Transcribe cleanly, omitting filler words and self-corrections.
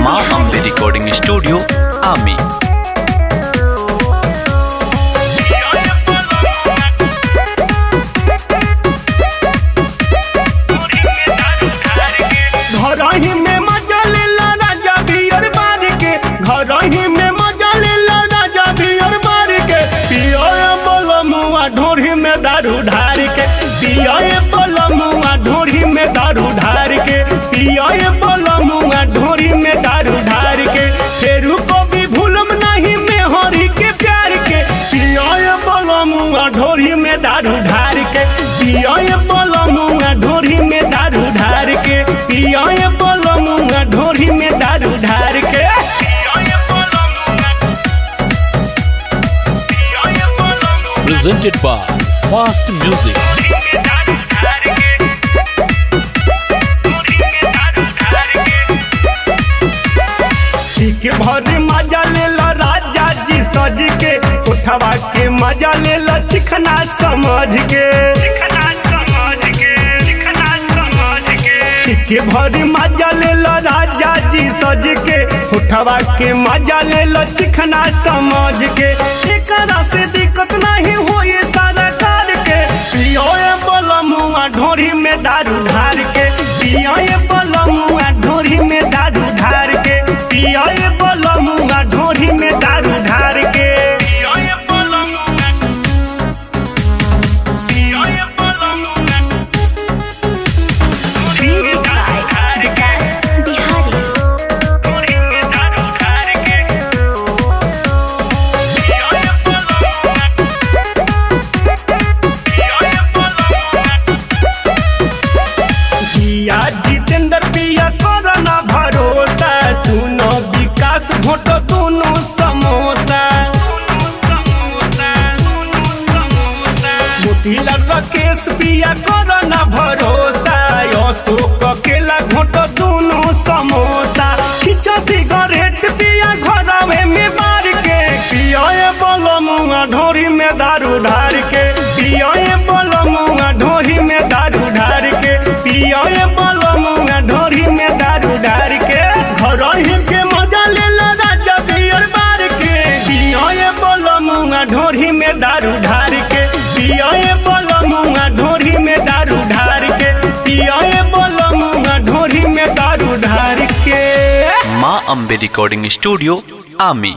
माँ Ambe recording studio आमी। घरही में मजा लेला राजा बियर बार के, घरही में मजा लेला राजा बियर बार के, पिया बलमुआ ढोरी में दारू ढार के, पिया बलमुआ ढोरी में दारू ढार के, पिया बलमुआ ढोरी में दारू ढार के, फेरू को भी भूलम नहीं में हरी के प्यार के, पिया बलमुआ ढोरी में दारू ढार के, पिया बलमुआ ढोरी में दारू ढार के, पिया बलमुआ ढोरी में दारू ढार के। Presented by Fast Music। के भर मजा लेला राजा जी सज के, उठवा के मजा लेला चिकना समझ के, के भर मजा लेला राजा जी सज के, उठवा के मजा लेला चिकना समझ के, एकरा से दिक्कत नहीं होए सारा कार के, पिया बलमुआ ढोरी में दारू ढार के, पिया बलमुआ ढोरी में दारू ढार के, पिया बलमुआ ढोरी में दारू ढार के। जितेंद्र पिया करना भरोसा, सुनो विकास घोटो दोनों समोसा, मोतीलाल राकेश पिया करना भरोसा, अशोक केला घोटो दोनों समोसा, खींचो सिगरेट पिया घर में मार के, पिया बलमुआ ढोरी में दारू ढार के, पिया बलमुआ ढोरी में दारू ढार के, पिया बलमुआ ढोरी में दारू ढार के, घरही के मजा लेला राजा बियर बार के, पिया बलमुआ ढोरी में दारू ढार के, पिया बलमुआ ढोरी में दारू ढार के, पिया बलमुआ ढोरी में दारू ढार के। माँ अम्बे रिकॉर्डिंग स्टूडियो आमी।